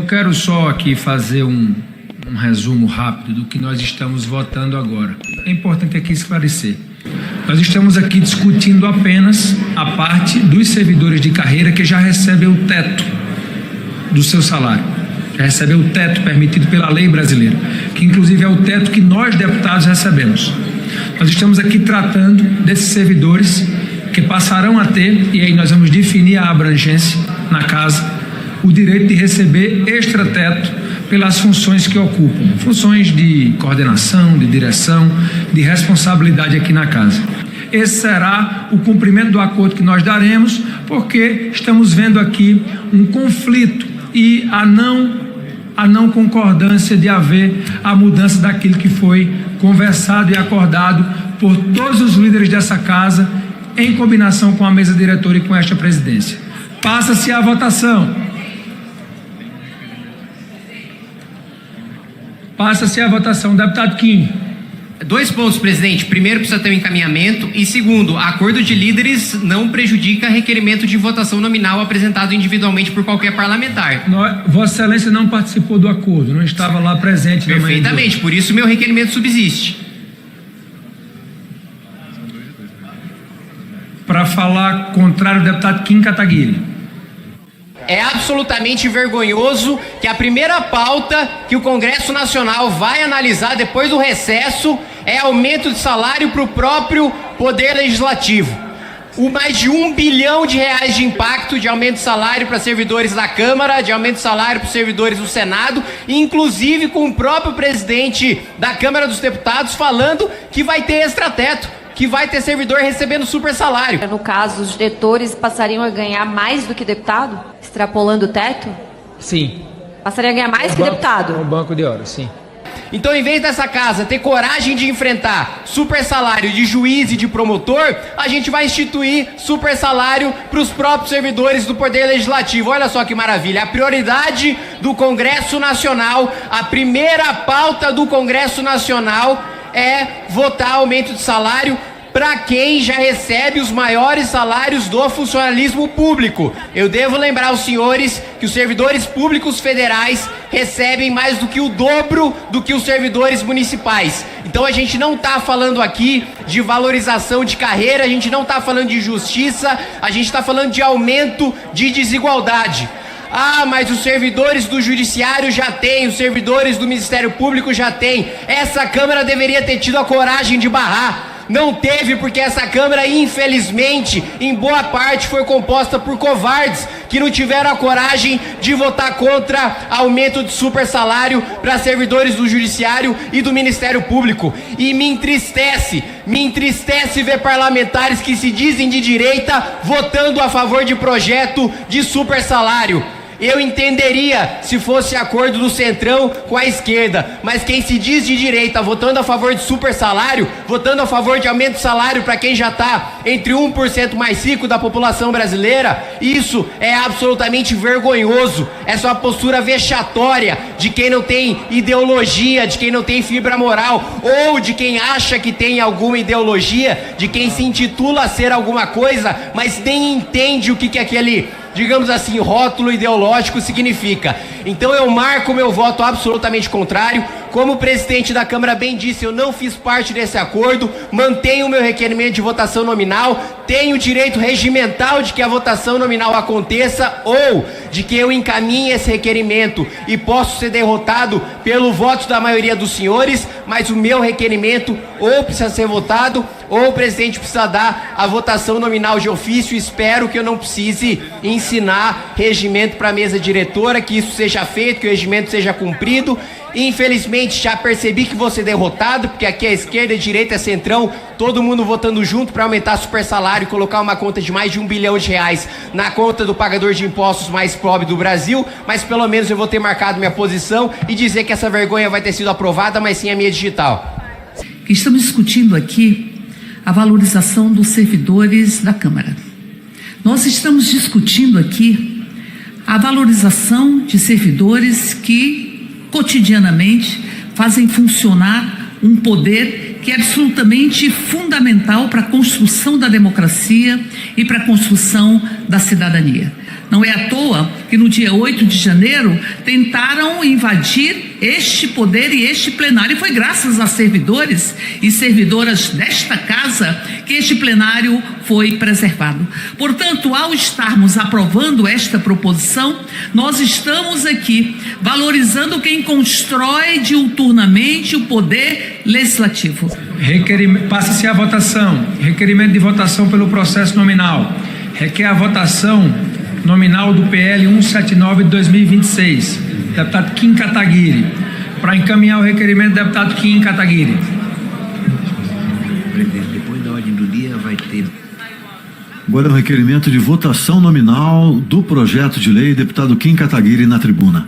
Eu quero só aqui fazer um resumo rápido do que nós estamos votando agora. É importante aqui esclarecer. Nós estamos aqui discutindo apenas a parte dos servidores de carreira que já recebem o teto do seu salário. Já recebem o teto permitido pela lei brasileira, que inclusive é o teto que nós, deputados, recebemos. Nós estamos aqui tratando desses servidores que passarão a ter, e aí nós vamos definir a abrangência na casa, o direito de receber extrateto pelas funções que ocupam, funções de coordenação, de direção, de responsabilidade aqui na casa. Esse será o cumprimento do acordo que nós daremos, porque estamos vendo aqui um conflito e a não concordância de haver a mudança daquilo que foi conversado e acordado por todos os líderes dessa casa, em combinação com a mesa diretora e com esta presidência. Passa-se a votação. Passa-se a votação. Deputado Kim. 2 pontos, presidente. Primeiro, precisa ter um encaminhamento. E segundo, acordo de líderes não prejudica requerimento de votação nominal apresentado individualmente por qualquer parlamentar. Vossa Excelência não participou do acordo, não estava lá presente. Perfeitamente, por isso meu requerimento subsiste. Para falar contrário, deputado Kim Kataguiri. É absolutamente vergonhoso que a primeira pauta que o Congresso Nacional vai analisar depois do recesso é aumento de salário para o próprio Poder Legislativo. O mais de R$1 bilhão de impacto de aumento de salário para servidores da Câmara, de aumento de salário para os servidores do Senado, inclusive com o próprio presidente da Câmara dos Deputados falando que vai ter extrateto, que vai ter servidor recebendo super salário. No caso, os diretores passariam a ganhar mais do que deputado? Extrapolando o teto? Sim. Passariam a ganhar mais que deputado? No banco de horas, sim. Então, em vez dessa casa ter coragem de enfrentar super salário de juiz e de promotor, a gente vai instituir super salário para os próprios servidores do Poder Legislativo. Olha só que maravilha. A prioridade do Congresso Nacional, a primeira pauta do Congresso Nacional é votar aumento de salário para quem já recebe os maiores salários do funcionalismo público. Eu devo lembrar aos senhores que os servidores públicos federais recebem mais do que o dobro do que os servidores municipais. Então a gente não está falando aqui de valorização de carreira, a gente não está falando de justiça, a gente está falando de aumento de desigualdade. Ah, mas os servidores do Judiciário já têm, os servidores do Ministério Público já têm. Essa Câmara deveria ter tido a coragem de barrar. Não teve, porque essa Câmara, infelizmente, em boa parte foi composta por covardes que não tiveram a coragem de votar contra aumento de super salário para servidores do Judiciário e do Ministério Público. E me entristece ver parlamentares que se dizem de direita votando a favor de projeto de super salário. Eu entenderia se fosse acordo do Centrão com a esquerda, mas quem se diz de direita votando a favor de super salário, votando a favor de aumento de salário para quem já está entre 1% mais rico da população brasileira, isso é absolutamente vergonhoso. Essa é uma postura vexatória de quem não tem ideologia, de quem não tem fibra moral, ou de quem acha que tem alguma ideologia, de quem se intitula ser alguma coisa, mas nem entende o que é aquele, digamos assim, rótulo ideológico significa. Então eu marco meu voto absolutamente contrário. Como o presidente da Câmara bem disse, eu não fiz parte desse acordo, mantenho o meu requerimento de votação nominal, tenho o direito regimental de que a votação nominal aconteça ou de que eu encaminhe esse requerimento e posso ser derrotado pelo voto da maioria dos senhores, mas o meu requerimento ou precisa ser votado ou o presidente precisa dar a votação nominal de ofício. Espero que eu não precise ensinar regimento para a mesa diretora, que isso seja feito, que o regimento seja cumprido. Infelizmente já percebi que vou ser derrotado, porque aqui é esquerda, direita, centrão, todo mundo votando junto para aumentar super salário e colocar uma conta de mais de R$1 bilhão na conta do pagador de impostos mais pobre do Brasil, mas pelo menos eu vou ter marcado minha posição e dizer que essa vergonha vai ter sido aprovada, mas sim a minha digital. Estamos discutindo aqui a valorização dos servidores da Câmara. Nós estamos discutindo aqui a valorização de servidores que cotidianamente fazem funcionar um poder que é absolutamente fundamental para a construção da democracia e para a construção da cidadania. Não é à toa que no dia 8 de janeiro tentaram invadir este poder e este plenário. E foi graças a servidores e servidoras desta casa que este plenário foi preservado. Portanto, ao estarmos aprovando esta proposição, nós estamos aqui valorizando quem constrói diuturnamente o poder legislativo. Passa-se a votação. Requerimento de votação pelo processo nominal. Requer a votação nominal do PL 179 de 2026. Deputado Kim Kataguiri. Para encaminhar o requerimento, deputado Kim Kataguiri. Depois da ordem do dia vai ter. Agora o requerimento de votação nominal do projeto de lei, deputado Kim Kataguiri na tribuna.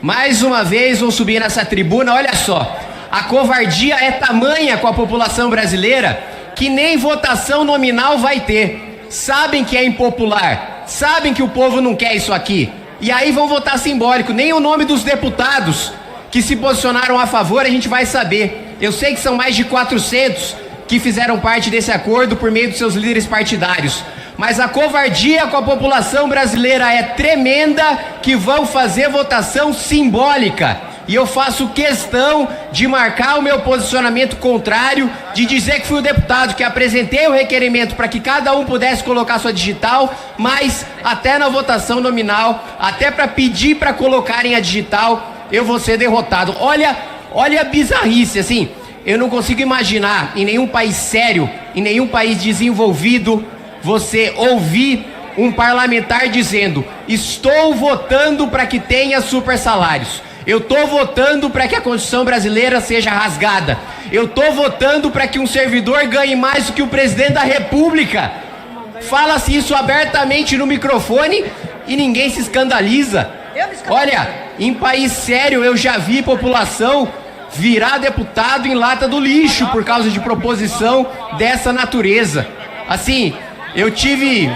Mais uma vez vou subir nessa tribuna, olha só. A covardia é tamanha com a população brasileira que nem votação nominal vai ter. Sabem que é impopular, sabem que o povo não quer isso aqui. E aí vão votar simbólico, nem o nome dos deputados que se posicionaram a favor a gente vai saber. Eu sei que são mais de 400 que fizeram parte desse acordo por meio dos seus líderes partidários. Mas a covardia com a população brasileira é tremenda que vão fazer votação simbólica. E eu faço questão de marcar o meu posicionamento contrário, de dizer que fui o deputado que apresentei o requerimento para que cada um pudesse colocar sua digital, mas até na votação nominal, até para pedir para colocarem a digital, eu vou ser derrotado. Olha a bizarrice, assim, eu não consigo imaginar em nenhum país sério, em nenhum país desenvolvido, você ouvir um parlamentar dizendo: estou votando para que tenha super salários. Eu estou votando para que a Constituição brasileira seja rasgada. Eu estou votando para que um servidor ganhe mais do que o presidente da República. Fala-se isso abertamente no microfone e ninguém se escandaliza. Olha, em país sério eu já vi população virar deputado em lata do lixo por causa de proposição dessa natureza. Assim,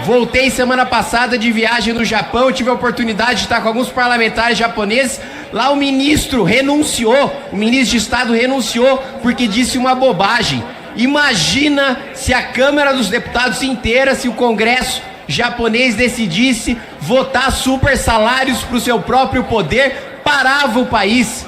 voltei semana passada de viagem no Japão, tive a oportunidade de estar com alguns parlamentares japoneses. Lá o ministro o ministro de Estado renunciou porque disse uma bobagem. Imagina se a Câmara dos Deputados inteira, se o Congresso japonês decidisse votar super salários para o seu próprio poder, parava o país,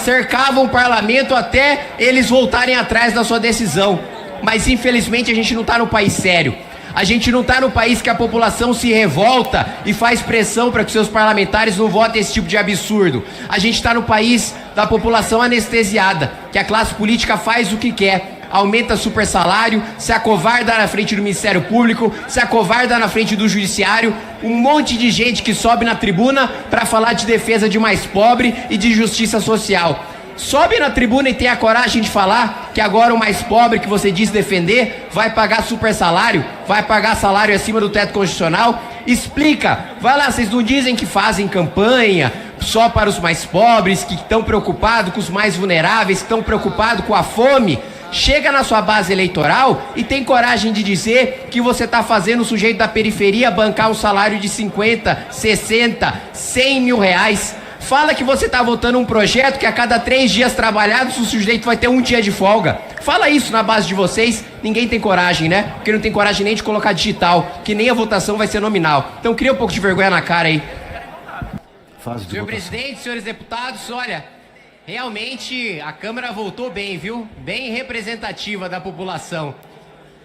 cercava o parlamento até eles voltarem atrás da sua decisão. Mas infelizmente a gente não está no país sério. A gente não está no país que a população se revolta e faz pressão para que seus parlamentares não votem esse tipo de absurdo. A gente está no país da população anestesiada, que a classe política faz o que quer. Aumenta super salário, se acovarda na frente do Ministério Público, se acovarda na frente do Judiciário. Um monte de gente que sobe na tribuna para falar de defesa de mais pobre e de justiça social. Sobe na tribuna e tem a coragem de falar que agora o mais pobre que você diz defender vai pagar super salário, vai pagar salário acima do teto constitucional. Explica, vai lá, vocês não dizem que fazem campanha só para os mais pobres, que estão preocupados com os mais vulneráveis, que estão preocupados com a fome. Chega na sua base eleitoral e tem coragem de dizer que você está fazendo o sujeito da periferia bancar um salário de 50, 60, 100 mil reais. Fala que você está votando um projeto que a cada 3 dias trabalhados o sujeito vai ter 1 dia de folga. Fala isso na base de vocês. Ninguém tem coragem, né? Porque não tem coragem nem de colocar digital, que nem a votação vai ser nominal. Então cria um pouco de vergonha na cara aí. Senhor presidente, senhores deputados, olha, realmente a Câmara voltou bem, viu? Bem representativa da população.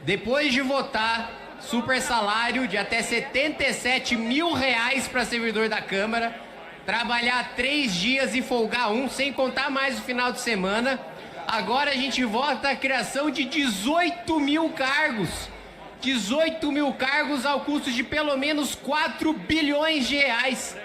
Depois de votar super salário de até 77 mil reais para servidor da Câmara, trabalhar 3 dias e folgar 1, sem contar mais o final de semana. Agora a gente vota a criação de 18 mil cargos. 18 mil cargos ao custo de pelo menos 4 bilhões de reais.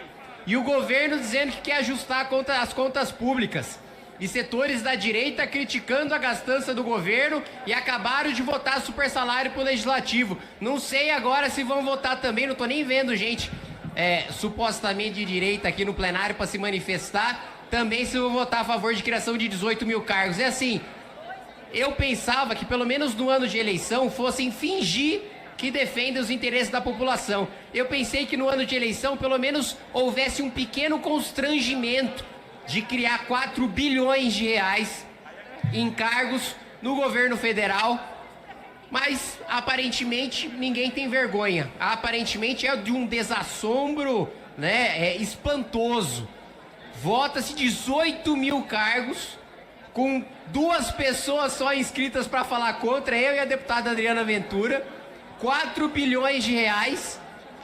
E o governo dizendo que quer ajustar as contas públicas. E setores da direita criticando a gastança do governo e acabaram de votar super salário pro Legislativo. Não sei agora se vão votar também, não tô nem vendo gente supostamente de direita aqui no plenário para se manifestar, também se vão votar a favor de criação de 18 mil cargos. É assim, eu pensava que pelo menos no ano de eleição fossem fingir que defendem os interesses da população. Eu pensei que no ano de eleição pelo menos houvesse um pequeno constrangimento de criar 4 bilhões de reais em cargos no governo federal Mas, aparentemente, ninguém tem vergonha. Aparentemente é de um desassombro, né, espantoso. Vota-se 18 mil cargos, com 2 pessoas só inscritas para falar contra, eu e a deputada Adriana Ventura, 4 bilhões de reais,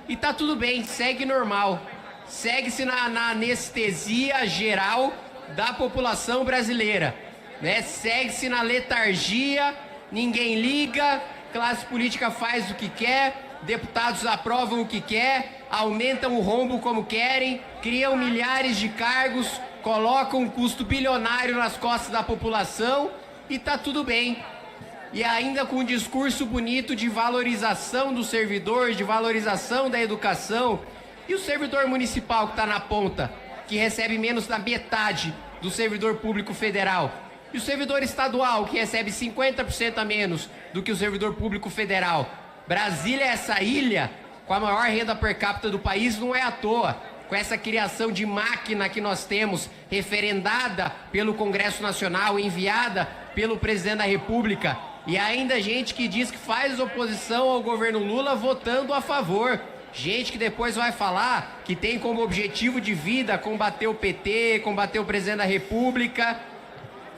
e tá tudo bem, segue normal. Segue-se na anestesia geral da população brasileira, né? Segue-se na letargia, ninguém liga, classe política faz o que quer, deputados aprovam o que quer, aumentam o rombo como querem, criam milhares de cargos, colocam um custo bilionário nas costas da população e tá tudo bem. E ainda com um discurso bonito de valorização do servidor, de valorização da educação. E o servidor municipal que está na ponta, que recebe menos da metade do servidor público federal. E o servidor estadual, que recebe 50% a menos do que o servidor público federal. Brasília, essa ilha com a maior renda per capita do país, não é à toa. Com essa criação de máquina que nós temos, referendada pelo Congresso Nacional, enviada pelo presidente da República, e ainda gente que diz que faz oposição ao governo Lula votando a favor. Gente que depois vai falar que tem como objetivo de vida combater o PT, combater o presidente da República,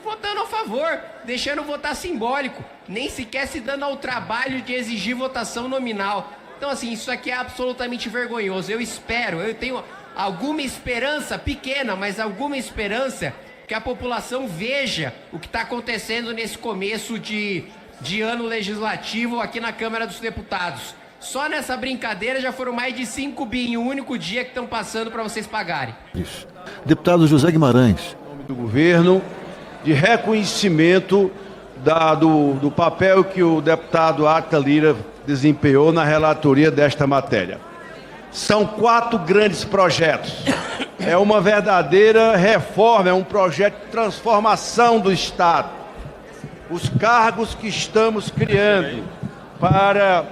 votando a favor, deixando votar simbólico, nem sequer se dando ao trabalho de exigir votação nominal. Então, assim, isso aqui é absolutamente vergonhoso. Eu espero, eu tenho alguma esperança, pequena, mas alguma esperança, que a população veja o que está acontecendo nesse começo de ano legislativo aqui na Câmara dos Deputados. Só nessa brincadeira já foram mais de 5 bi em um único dia que estão passando para vocês pagarem. Isso. Deputado José Guimarães. Em nome do governo, de reconhecimento do papel que o deputado Átila Lira desempenhou na relatoria desta matéria. São 4 grandes projetos. É uma verdadeira reforma, é um projeto de transformação do Estado. Os cargos que estamos criando para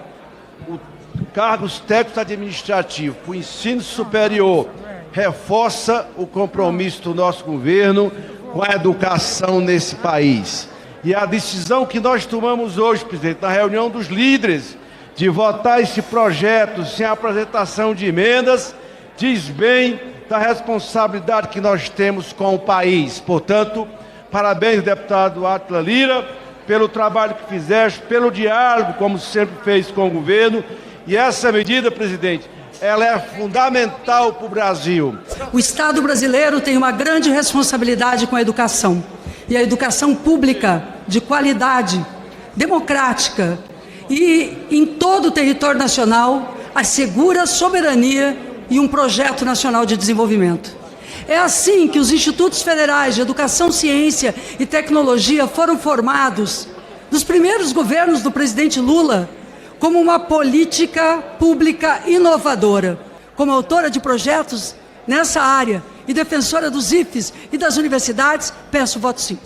cargos técnicos administrativos, para o ensino superior, reforça o compromisso do nosso governo com a educação nesse país. E a decisão que nós tomamos hoje, presidente, na reunião dos líderes, de votar esse projeto sem apresentação de emendas, diz bem da responsabilidade que nós temos com o país. Portanto, parabéns, deputado Átila Lira, pelo trabalho que fizeste, pelo diálogo, como sempre fez com o governo. E essa medida, presidente, ela é fundamental para o Brasil. O Estado brasileiro tem uma grande responsabilidade com a educação. E a educação pública, de qualidade, democrática e em todo o território nacional, assegura soberania e um projeto nacional de desenvolvimento. É assim que os Institutos Federais de Educação, Ciência e Tecnologia foram formados nos primeiros governos do presidente Lula como uma política pública inovadora. Como autora de projetos nessa área e defensora dos IFES e das universidades, peço voto sim.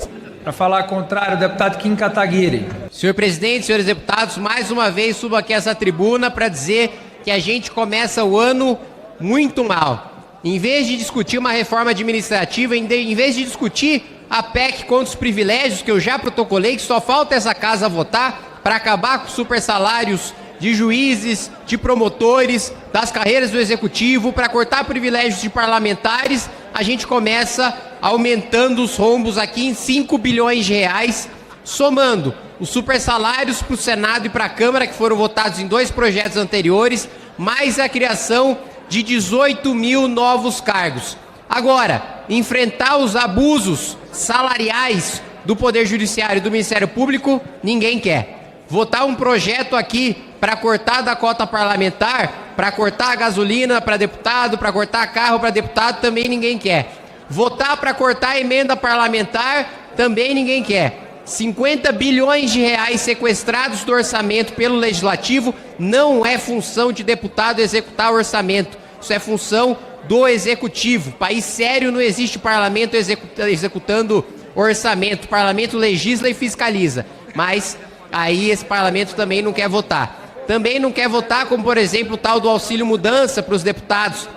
Para falar contrário, o deputado Kim Kataguiri. Senhor presidente, senhores deputados, mais uma vez subo aqui a essa tribuna para dizer que a gente começa o ano muito mal. Em vez de discutir uma reforma administrativa, em vez de discutir a PEC contra os privilégios, que eu já protocolei, que só falta essa casa votar para acabar com os super salários de juízes, de promotores, das carreiras do executivo, para cortar privilégios de parlamentares, a gente começa aumentando os rombos aqui em 5 bilhões de reais, somando os super salários para o Senado e para a Câmara, que foram votados em 2 projetos anteriores, mais a criação de 18 mil novos cargos. Agora, enfrentar os abusos salariais do Poder Judiciário e do Ministério Público, ninguém quer. Votar um projeto aqui para cortar da cota parlamentar, para cortar a gasolina para deputado, para cortar carro para deputado, também ninguém quer. Votar para cortar a emenda parlamentar, também ninguém quer. 50 bilhões de reais sequestrados do orçamento pelo Legislativo não é função de deputado executar o orçamento. Isso é função do Executivo. País sério não existe parlamento executando orçamento. O parlamento legisla e fiscaliza. Mas aí esse parlamento também não quer votar. Também não quer votar como, por exemplo, o tal do auxílio mudança para os deputados.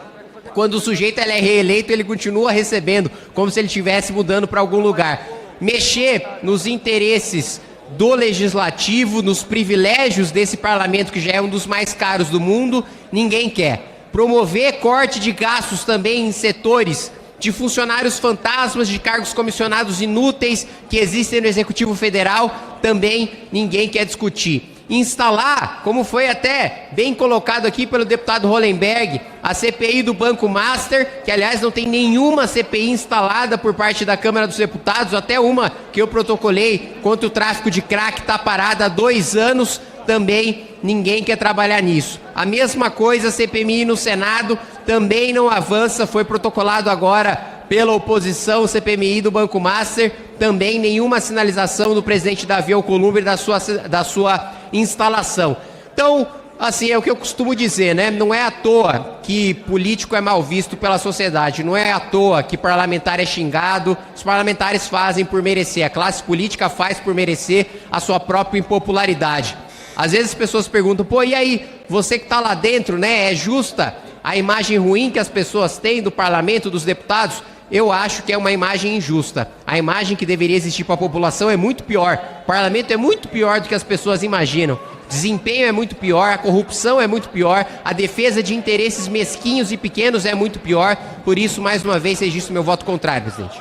Quando o sujeito ele é reeleito, ele continua recebendo, como se ele estivesse mudando para algum lugar. Mexer nos interesses do Legislativo, nos privilégios desse parlamento, que já é um dos mais caros do mundo, ninguém quer. Promover corte de gastos também em setores de funcionários fantasmas, de cargos comissionados inúteis que existem no Executivo Federal, também ninguém quer discutir. Instalar, como foi até bem colocado aqui pelo deputado Hollenberg, a CPI do Banco Master, que aliás não tem nenhuma CPI instalada por parte da Câmara dos Deputados, até uma que eu protocolei contra o tráfico de crack está parada há 2 anos, também ninguém quer trabalhar nisso. A mesma coisa, a CPMI no Senado também não avança, foi protocolado agora pela oposição, CPMI do Banco Master, também nenhuma sinalização do presidente Davi Alcolumbre da sua instalação. Então, assim, é o que eu costumo dizer, né? Não é à toa que político é mal visto pela sociedade, não é à toa que parlamentar é xingado, os parlamentares fazem por merecer, a classe política faz por merecer a sua própria impopularidade. Às vezes as pessoas perguntam, pô, e aí, você que está lá dentro, né, é justa a imagem ruim que as pessoas têm do parlamento, dos deputados? Eu acho que é uma imagem injusta. A imagem que deveria existir para a população é muito pior. O parlamento é muito pior do que as pessoas imaginam. Desempenho é muito pior, a corrupção é muito pior, a defesa de interesses mesquinhos e pequenos é muito pior. Por isso, mais uma vez, registro meu voto contrário, presidente.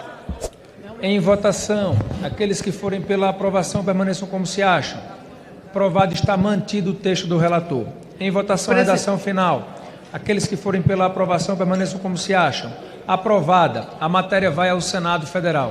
Em votação, aqueles que forem pela aprovação permaneçam como se acham. Aprovado está mantido o texto do relator. Em votação, redação final. Aqueles que forem pela aprovação permaneçam como se acham. Aprovada. A matéria vai ao Senado Federal.